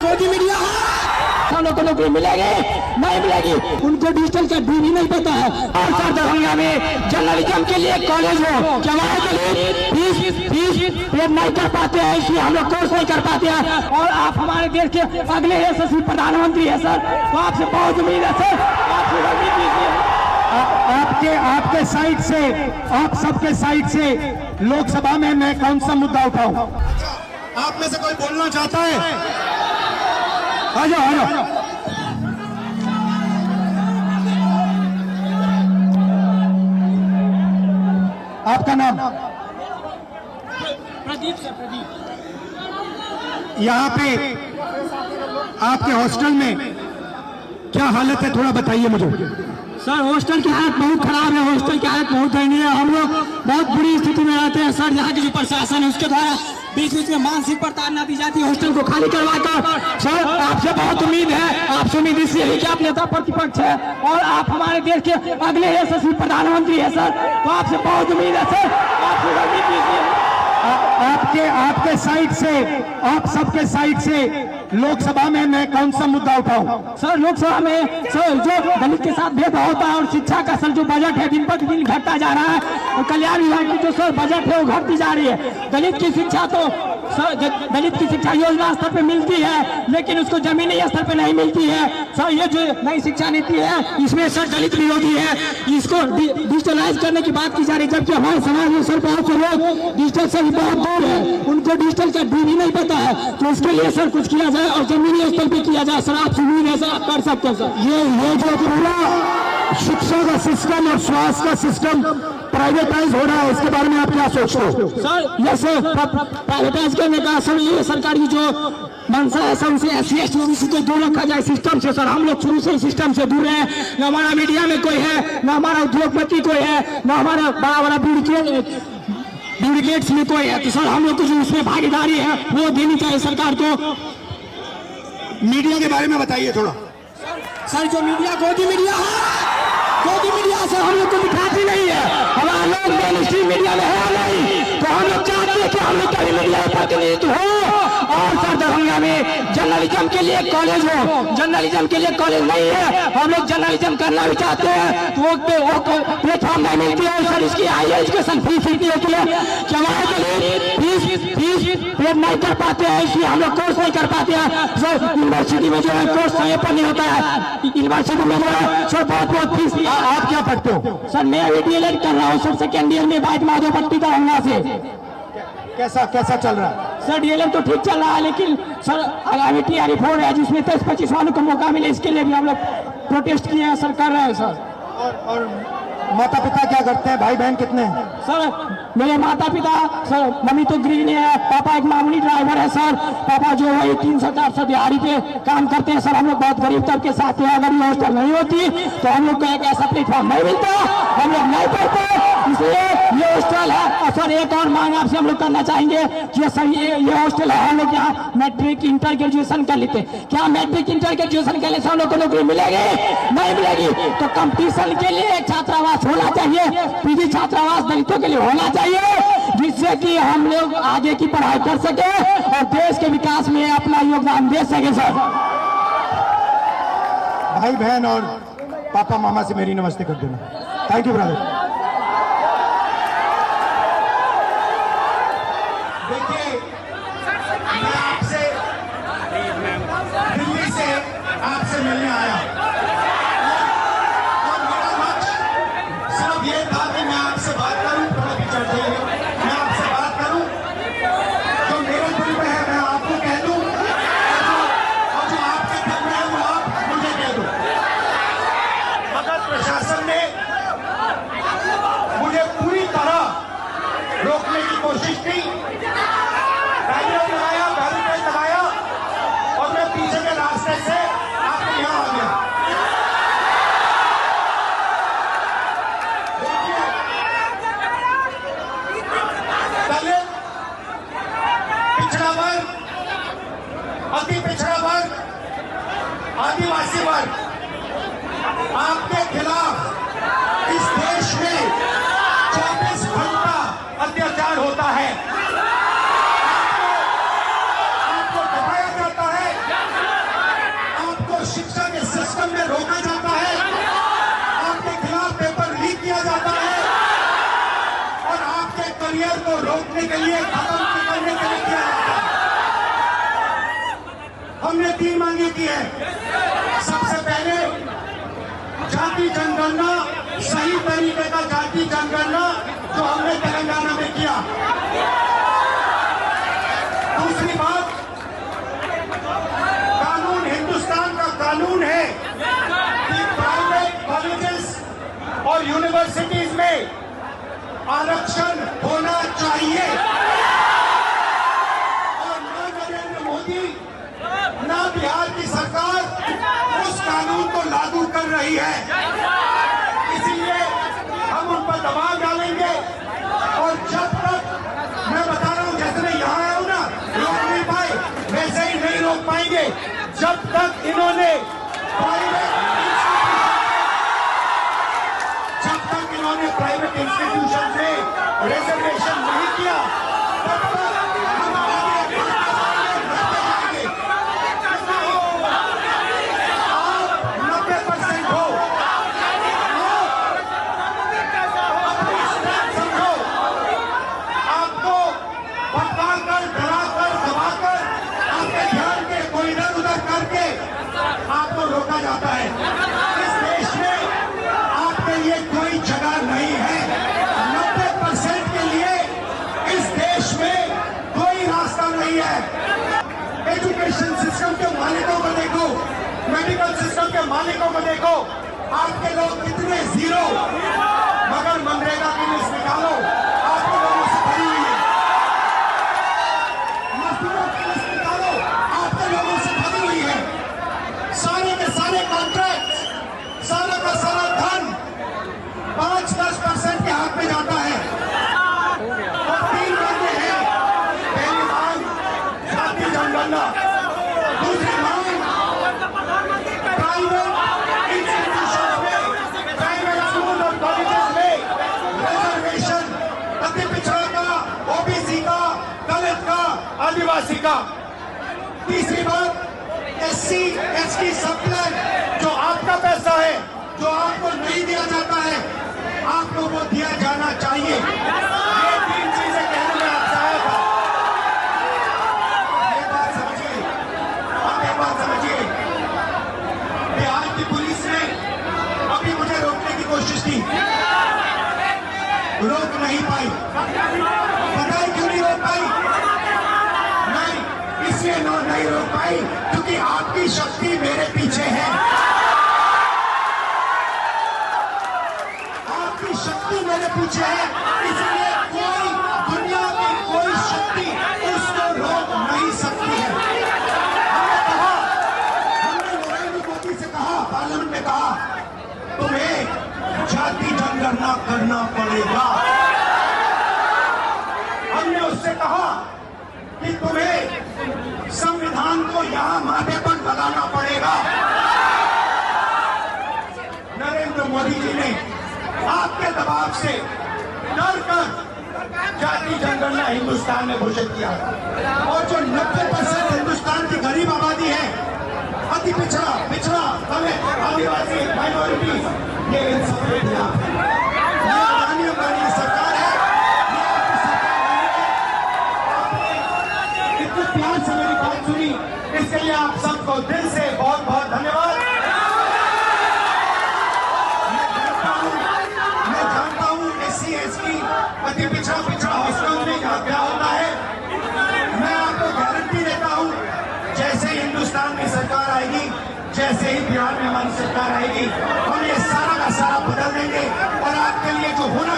Modi media खानों को नौकरी मिलेगी नहीं मिलेगी, उनको डिजिटल का भी नहीं पता है। और सर दरभंगा में जर्नलिज्म के लिए कॉलेज हो क्या वहाँ के लिए फीस पे नहीं कर पाते हैं, इसलिए हम लोग कोर्स नहीं कर पाते हैं। और आप हमारे देश के अगले यशस्वी प्रधानमंत्री है सर, तो आपसे बहुत उम्मीद है सर, आपके साइड से, आप सबके साइड से लोकसभा में मैं कौन सा मुद्दा उठाऊं? आप में से कोई बोलना चाहता है? आ जाओ, आ जाओ। आपका नाम? प्रदीप सर, प्रदीप। यहाँ पे आपके हॉस्टल में क्या हालत है, थोड़ा बताइए मुझे। सर हॉस्टल की हालत बहुत खराब है, हॉस्टल की हालत बहुत दयनीय है। हम लोग बहुत बुरी स्थिति में रहते हैं सर। यहाँ की जो प्रशासन है उसके द्वारा बीच बीच में मानसिक प्रताड़ना दी जाती है हॉस्टल को खाली करवाकर। सर आपसे बहुत उम्मीद है, आपसे उम्मीद इसलिए है कि आप नेता प्रतिपक्ष है और आप हमारे देश के अगले यशस्वी प्रधानमंत्री है सर, तो आपसे बहुत उम्मीद है सर, आपके साइड से, आप सबके साइड से लोकसभा में मैं कौन सा मुद्दा उठाऊं? सर लोकसभा में सर जो दलित के साथ भेदभाव होता है और शिक्षा का सर जो बजट है दिन पर दिन घटता जा रहा है, और कल्याण विभाग की जो सर बजट है वो घटती जा रही है। दलित की शिक्षा तो सर दलित की शिक्षा योजना स्तर पे मिलती है लेकिन उसको जमीनी स्तर पे नहीं मिलती है सर। ये जो नई शिक्षा नीति है इसमें सर दलित विरोधी है, इसको डिजिटलाइज करने की बात की जा रही है, जबकि हमारे समाज में सर बहुत से लोग डिजिटल से बहुत दूर है, उनको डिजिटल का भी नहीं पता है। तो इसके लिए सर कुछ किया जाए और जमीनी स्तर पे किया जाए सर, आप उम्मीद है सर आप कर सकते हैं सर। ये जो पूरा शिक्षा का सिस्टम और स्वास्थ्य का सिस्टम प्राइवेटाइज हो रहा है, इसके बारे में आप क्या सोचते हो? सर ये सर प्राइवेटाइज करने का सर ये सरकार की जो मंशा है सर, उसे SC/ST OBC को दूर रखा जाए सिस्टम से सर। हम लोग शुरू से सिस्टम से दूर है, न हमारा मीडिया में कोई है, न हमारा उद्योगपति कोई है, न हमारा बड़ा बड़ा ब्यूरोक्रेट्स में कोई है। तो सर हम लोग को जो उसमें भागीदारी है वो देनी चाहिए सरकार को। मीडिया के बारे में बताइए थोड़ा। सर जो मीडिया गोदी मीडिया सर हम लोग को दिखाती नहीं है, हमारा लोग मेन स्ट्रीम मीडिया में है नहीं, तो हम लोग चाहते हैं कि हम लोग का मीडिया प्रतिनिधित्व हो। और सर दरभंगा में जर्नलिज्म के लिए कॉलेज हो, जर्नलिज्म के लिए कॉलेज नहीं है, हम लोग जर्नलिज्म करना भी चाहते हैं तो वो प्लेटफॉर्म नहीं मिलती है सर। इसकी हायर एजुकेशन फीस होती है कि हमारे के लिए फीस पे नहीं कर पाते हैं, इसलिए हम लोग कोर्स नहीं कर पाते हैं सर। यूनिवर्सिटी में जो है कोर्स समय पर नहीं होता है, यूनिवर्सिटी में जो है सर बहुत फीस। आप क्या पढ़ते हो? सर मैं DLED कर रहा हूँ सर, सेकेंड ईयर में बाइट माधोपट्टी दरभंगा से। कैसा चल रहा है? सर DLED तो ठीक चल रहा है, लेकिन सर आगामी TRE 4 है जिसमें 23-25 वालों को मौका मिले, इसके लिए भी हम लोग प्रोटेस्ट किए हैं सर, कर रहे हैं सर। और माता पिता क्या करते हैं, भाई बहन कितने हैं? सर मेरे माता पिता सर, मम्मी तो गृहिणी है, पापा एक मामूली ड्राइवर है सर। पापा जो है 300-400 दिहाड़ी पे काम करते हैं सर। हम लोग बहुत गरीब तबके के साथ हैं, अगर ये हॉस्टल नहीं होती तो हम लोग को एक ऐसा प्लेटफॉर्म नहीं मिलता, हम लोग नहीं पढ़ते, इसलिए ये हॉस्टल है। और सर एक और मांग आपसे हम लोग करना चाहेंगे कि सर ये हॉस्टल है, हम लोग यहाँ मैट्रिक इंटर ग्रेजुएशन कर लेते, क्या मैट्रिक इंटर ग्रेजुएशन के लिए हम लोग को नौकरी मिलेगी नहीं मिलेगी, तो कंपटीशन के लिए छात्रावास होना चाहिए, PG छात्रावास दलितों के लिए होना चाहिए, जिससे कि हम लोग आगे की पढ़ाई कर सके और देश के विकास में अपना योगदान दे सके सर। भाई बहन और पापा मामा से मेरी नमस्ते कर देना। Thank you brother. देखिए मैं आपसे दिल्ली से आपसे मिलने आया और मेरा लक्ष्य सिर्फ ये था कि मैं आपसे बात करूं, मैं आपसे बात करूं, जो मेरे दिल में है मैं आपको कह दूं और जो आपके दिल में है वो आप मुझे कह दो। मगर प्रशासन ने मुझे पूरी तरह रोकने की कोशिश की, बैरियर लगाया और मैं पीछे के रास्ते से आपके यहाँ आ गया। दलित, पिछड़ा वर्ग, अति पिछड़ा वर्ग, आदिवासी वर्ग, आपके खिलाफ इस देश में 24 घंटा अत्याचार होता है, आपको दबाया जाता है, लिए खत्म करने के लिए किया जाता है। हमने 3 मांगे की है। सबसे पहले जाति जनगणना, सही तरीके का जाति जनगणना जो हमने तेलंगाना में किया। दूसरी बात, कानून हिंदुस्तान का कानून है कि प्राइवेट कॉलेजेस और यूनिवर्सिटीज में आरक्षण होना चाहिए। और ना नरेंद्र मोदी ना बिहार की सरकार उस कानून को लागू कर रही है। इसीलिए हम उन पर दबाव डालेंगे। और जब तक, मैं बता रहा हूं, जैसे मैं यहां आया हूं ना, रोक नहीं पाए, वैसे ही नहीं रोक पाएंगे जब तक इन्होंने प्राइवेट इंस्टीट्यूशन में रिजर्वेशन नहीं किया, तब तक हम आगे बढ़ते जाएंगे। आप 90% हो, अपनी स्थिति समझो। आपको भटकाकर, डराकर, दबाकर, आपके ध्यान के कोई इधर उधर करके आपको रोका जाता है। इस देश में आपके लिए कोई जगह नहीं है। 90% के लिए इस देश में कोई रास्ता नहीं है। एजुकेशन सिस्टम के मालिकों को देखो, मेडिकल सिस्टम के मालिकों को देखो, आपके लोग कितने जीरो, मगर मनरेगा की लिस्ट निकालो, आपके लोगों से भरी हुई है। मजदूरों की लिस्ट निकालो, आपके लोगों से भरी हुई है। सारे के सारे कॉन्ट्रैक्ट, सारा का सारा धन 5-10% के हाथ में जाता है। और 3 मांगे हैं। पहली मांग जाति जनगणना, दूसरी मांग प्राइवेट इंस्टीट्यूशन में, प्राइवेट स्कूल और कॉलेजेस में रिजर्वेशन, अति पिछड़ा का, ओबीसी का, दलित का, आदिवासी का। तीसरी बात, SC ST सब प्लान, जो आपका पैसा है, जो आपको नहीं दिया जाता है, आपको वो दिया जाना चाहिए। ये 3 चीजें कहने में आपसे आया था। एक बात समझिए, आप एक बात समझिए, बिहार की पुलिस ने अभी मुझे रोकने की कोशिश की, रोक नहीं पाई। पता है क्यों नहीं रोक पाई? नहीं, इसलिए नहीं रोक पाई क्योंकि आपकी शक्ति मेरे पीछे है। शक्ति मेरे पीछे है, इसलिए कोई, दुनिया की कोई शक्ति उसको रोक नहीं सकती है। हमने कहा, हमने नरेंद्र मोदी से कहा, पार्लियामेंट में कहा, तुम्हें जाति जनगणना करना पड़ेगा। हमने उससे कहा कि तुम्हें संविधान को यहां माथे पर लगाना पड़ेगा। नरेंद्र मोदी जी ने आपके दबाव से डर कर जाति जनगणना हिंदुस्तान में घोषित किया। और जो 90% हिंदुस्तान की गरीब आबादी है, अति पिछड़ा, दलित, आदिवासी, माइनॉरिटी, ये इन सब के खिलाफ है। ये अडानी अंबानी सरकार है, ये आपकी सरकार है। इतने प्यार से मेरी बात सुनी, इसके लिए आप सबको दिल से बहुत बहुत धन्यवाद। अति पिछड़ा हॉस्टल में क्या होता है, मैं आपको गारंटी देता हूं, जैसे ही हिंदुस्तान में सरकार आएगी, जैसे ही बिहार में हमारी सरकार आएगी, हम ये सारा का सारा बदल देंगे और आपके लिए जो होना